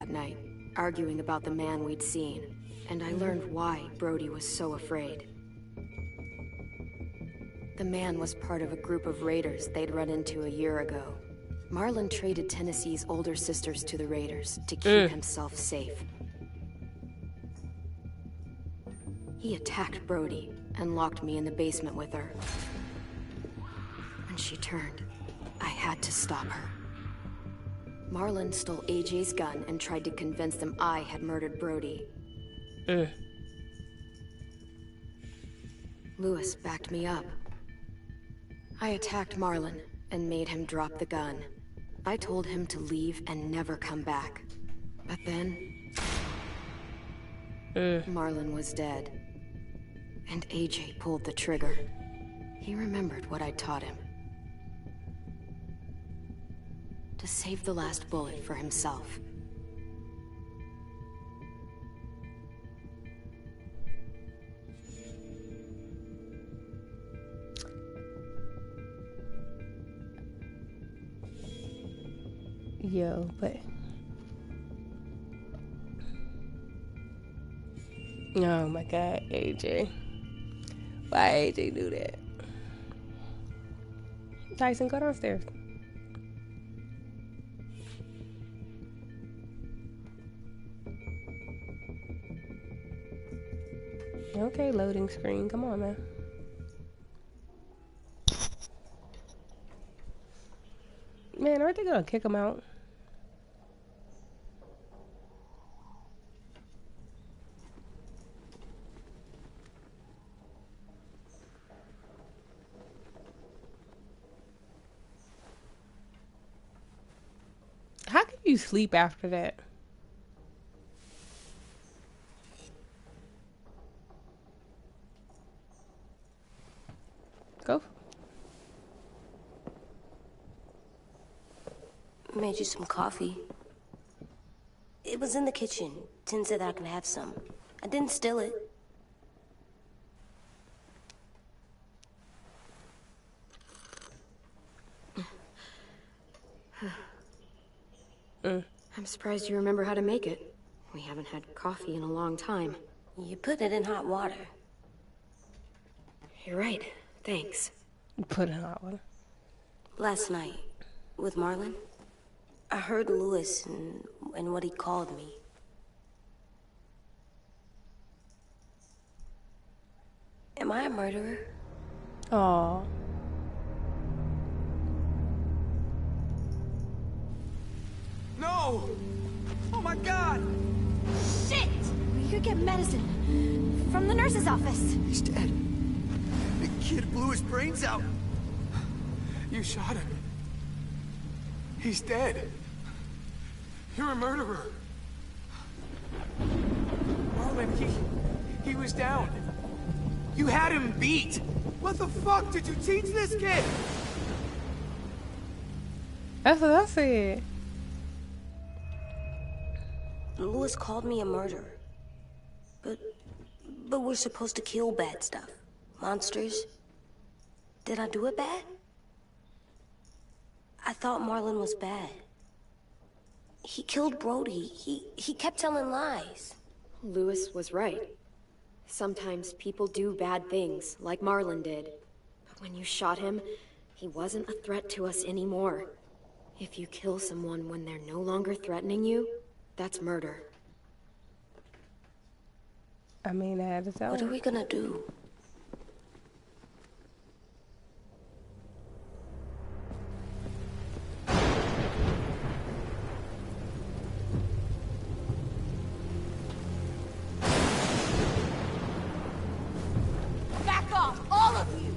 that night, arguing about the man we'd seen, and I learned why Brody was so afraid. The man was part of a group of raiders they'd run into a year ago. Marlon traded Tennessee's older sisters to the raiders to keep himself safe. He attacked Brody and locked me in the basement with her. When she turned, I had to stop her. Marlon stole AJ's gun and tried to convince them I had murdered Brody. Lewis backed me up. I attacked Marlon and made him drop the gun. I told him to leave and never come back. But then... Marlon was dead. And AJ pulled the trigger. He remembered what I'd taught him. To save the last bullet for himself. Yo, but... Oh my god, AJ. Why AJ do that? Tyson, go downstairs. Okay, loading screen. Come on, man. Man, aren't they gonna kick him out? How can you sleep after that? Go. Made you some coffee. It was in the kitchen. Tin said that I can have some. I didn't steal it. I'm surprised you remember how to make it. We haven't had coffee in a long time. You put it in hot water. You're right. Thanks. Put it in hot water. Last night, with Marlon, I heard Lewis and what he called me. Am I a murderer? Aww. No! Oh my god! Shit! We could get medicine from the nurse's office. He's dead. The kid blew his brains out. You shot him. He's dead. You're a murderer. Marlon, he was down. You had him beat. What the fuck did you teach this kid? That's what I said. Lewis called me a murderer. But we're supposed to kill bad stuff. Monsters. Did I do it bad? I thought Marlon was bad. He killed Brody. He kept telling lies. Lewis was right. Sometimes people do bad things, like Marlon did. But when you shot him, he wasn't a threat to us anymore. If you kill someone when they're no longer threatening you, that's murder. I mean, I had to tell What him. are we gonna do? Back off, all of you!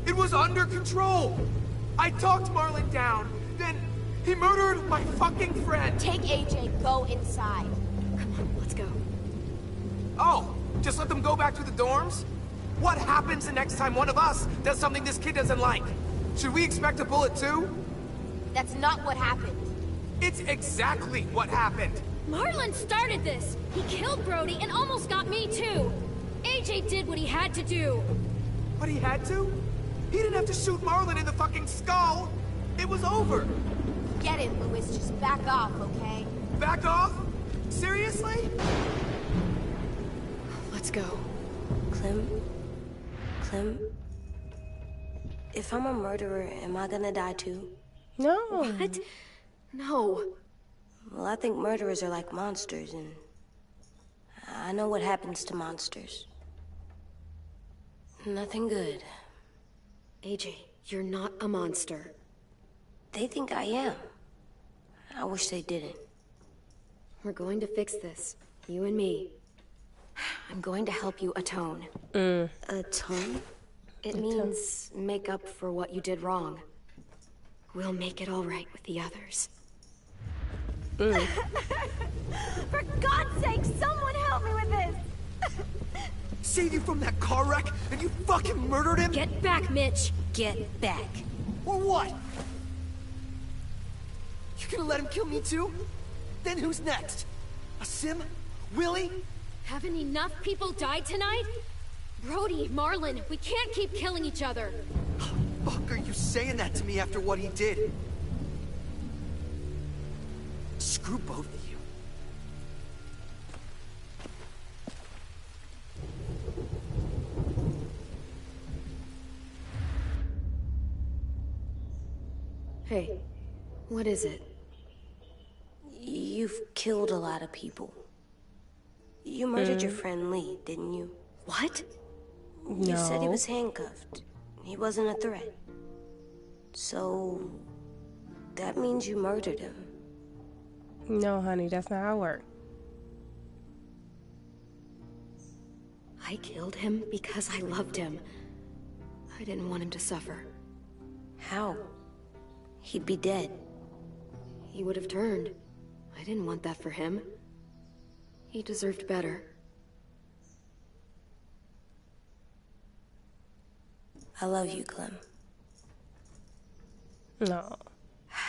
It was under control. I talked Marlon down. Then he murdered my fucking friend. Take AJ, go inside. Come on, let's go. Oh, just let them go back to the dorms? What happens the next time one of us does something this kid doesn't like? Should we expect a bullet too? That's not what happened. It's exactly what happened. Marlon started this! He killed Brody and almost got me too! AJ did what he had to do! But he had to? He didn't have to shoot Marlon in the fucking skull! It was over! Get it, Louis. Just back off, okay? Back off? Seriously? Let's go. Clem, if I'm a murderer, am I gonna die too? No. What? No. Well, I think murderers are like monsters, and I know what happens to monsters. Nothing good. AJ, you're not a monster. They think I am. I wish they didn't. We're going to fix this. You and me. I'm going to help you atone. Atone? It means make up for what you did wrong. We'll make it all right with the others. For God's sake, someone help me with this! Save you from that car wreck, and you fucking murdered him? Get back, Mitch! Get back. Or what? You gonna let him kill me too? Then who's next? A Sim? Willie? Haven't enough people died tonight? Brody, Marlon, we can't keep killing each other. Fuck are you saying that to me after what he did? Screw both of you. Hey, what is it? You've killed a lot of people. You murdered your friend Lee, didn't you? What? You said he No. was handcuffed. He wasn't a threat. So... that means you murdered him. No, honey, that's not how it works. I killed him because I loved him. I didn't want him to suffer. How? He'd be dead. He would have turned. I didn't want that for him. He deserved better. I love you, Clem. No.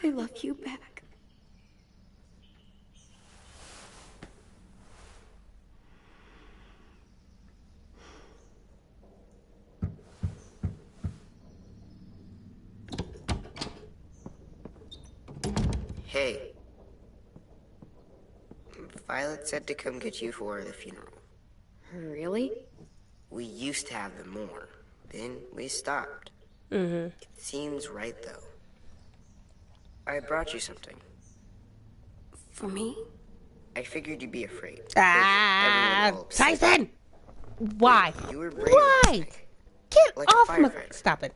I love you back. Hey. Violet said to come get you for the funeral. Really? We used to have them more. Then we stopped. Mm-hmm. It seems right, though. I brought you something. For me? I figured you'd be afraid. Ah, Everyone will upset Tyson! Why? You were brave. Why? Get Like a off my... firefighter. Stop it.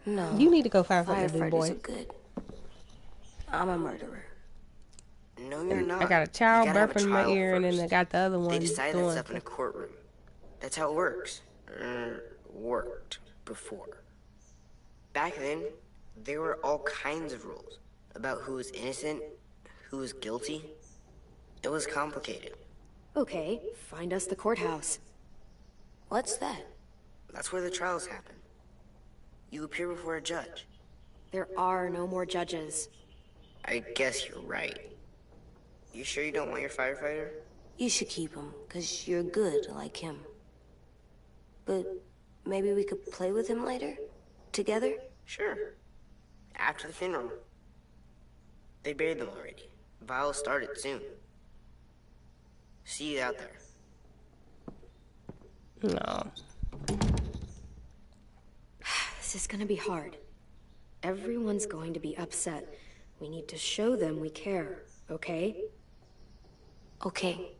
No. You need to go firefight, big Firefighters boy. are good. I'm a murderer. No, you're not. I got a You child gotta have a burping in my trial ear, and then first. I got the other They one decided that doing stuff in a courtroom. That's how it works. Worked before. Back then, there were all kinds of rules about who was innocent, who was guilty. It was complicated. Okay, find us the courthouse. What's that? That's where the trials happen. You appear before a judge. There are no more judges. I guess you're right. You sure you don't want your firefighter? You should keep him, 'cause you're good like him. But maybe we could play with him later? Together? Sure. After the funeral. They buried them already. Vile started soon. See you out there. No. This is gonna be hard. Everyone's going to be upset. We need to show them we care, okay? Okay.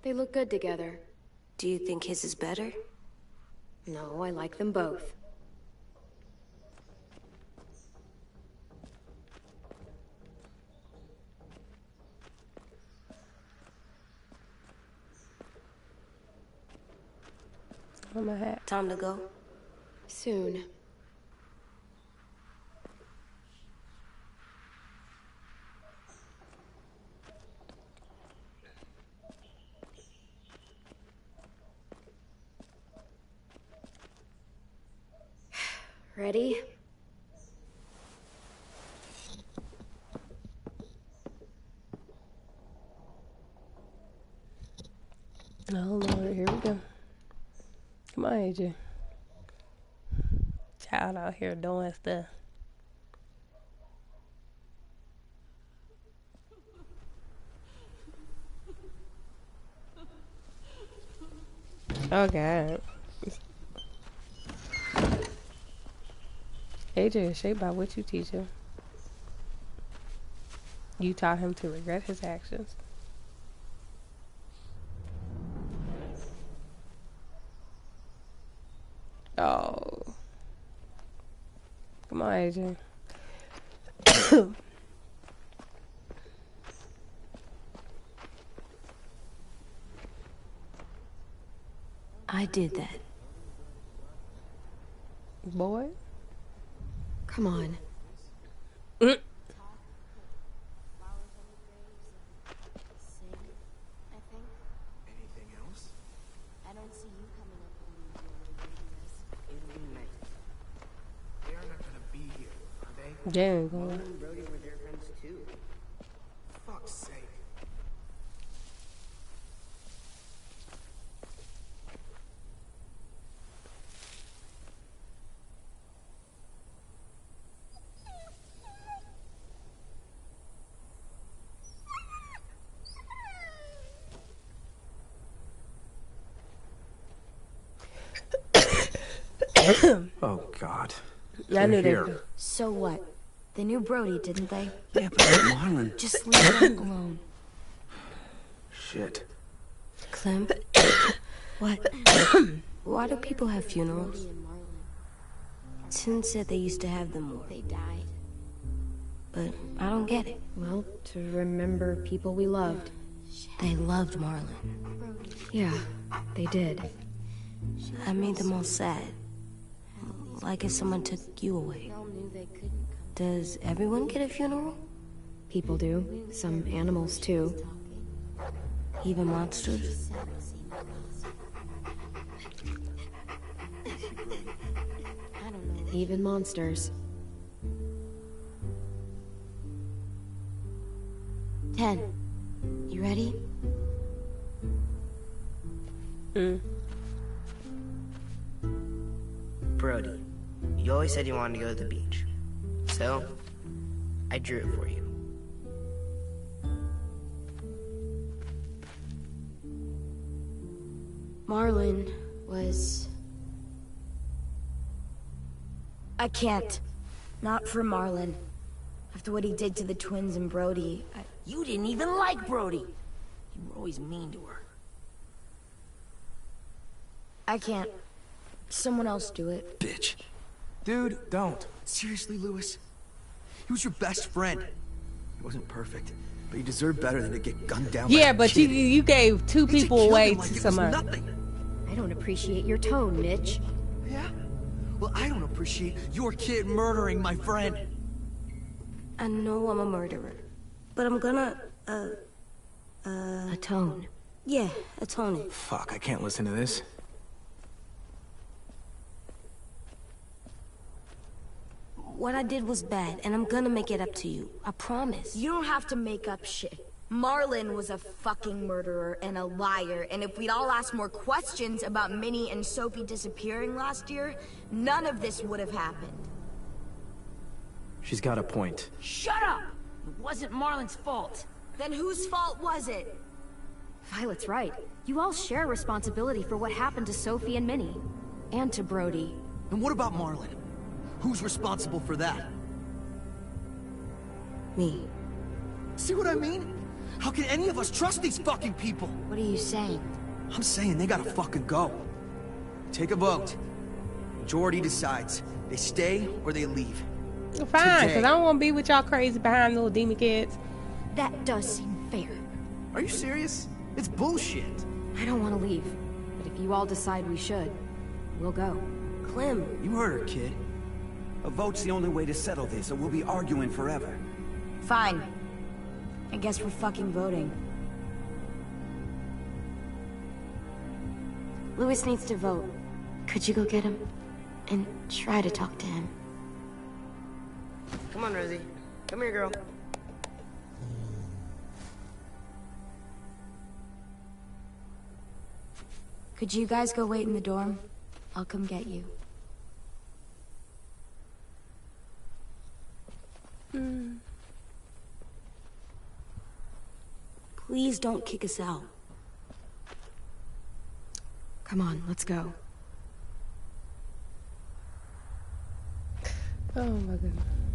They look good together. Do you think his is better? No, I like them both. Oh, my hat. Time to go? Soon. Ready? Oh Lord, here we go. Come on, AJ. Child out here doing stuff. Oh God. AJ is shaped by what you teach him. You taught him to regret his actions. Oh. Come on, AJ. I did that. Boy. Come on. Anything else? I don't see you coming up when you do this. They're not gonna be here, are they? Dang, boy. Marlon and Brody were their friends too. Fuck's sake. Oh, God. I knew They're that. here. So what? They knew Brody, didn't they? Yeah, but Marlon. Just leave them alone. Shit. Clem? What? Why do people have funerals? Sin said they used to have them more. They died. But I don't get it. Well, to remember people we loved. They loved Marlon. Yeah, they did. I made them all sad. Like if someone took you away. Does everyone get a funeral? People do. Some animals, too. Even monsters? Even monsters. 10. You ready? Brody, you always said you wanted to go to the beach. So, I drew it for you. Marlon was... I can't. Not for Marlon. After what he did to the twins and Brody, You didn't even like Brody. You were always mean to her. I can't. Someone else do it. Bitch. Dude, don't. Seriously, Lewis? He was your best friend. He wasn't perfect, but he deserved better than to get gunned down by Yeah, a but kid. you gave two AJ people killed away him like to it was somebody. nothing. I don't appreciate your tone, Mitch. Yeah? Well, I don't appreciate your kid murdering my friend. I know I'm a murderer. But I'm gonna, Atone. yeah, atone it. Fuck, I can't listen to this. What I did was bad, and I'm gonna make it up to you. I promise. You don't have to make up shit. Marlon was a fucking murderer and a liar, and if we'd all asked more questions about Minnie and Sophie disappearing last year, none of this would have happened. She's got a point. Shut up! It wasn't Marlon's fault. Then whose fault was it? Violet's right. You all share responsibility for what happened to Sophie and Minnie. And to Brody. And what about Marlon? Who's responsible for that? Me. See what I mean? How can any of us trust these fucking people? What are you saying? I'm saying they gotta fucking go. Take a vote. Majority decides. They stay or they leave. Fine, Today. because I don't want to be with y'all crazy behind little demon kids. That does seem fair. Are you serious? It's bullshit. I don't want to leave. But if you all decide we should, we'll go. Clem. You heard her, kid. A vote's the only way to settle this, or we'll be arguing forever. Fine. I guess we're fucking voting. Lewis needs to vote. Could you go get him? and try to talk to him. Come on, Rosie. Come here, girl. Could you guys go wait in the dorm? I'll come get you. Please don't kick us out. Come on, let's go. Oh my goodness.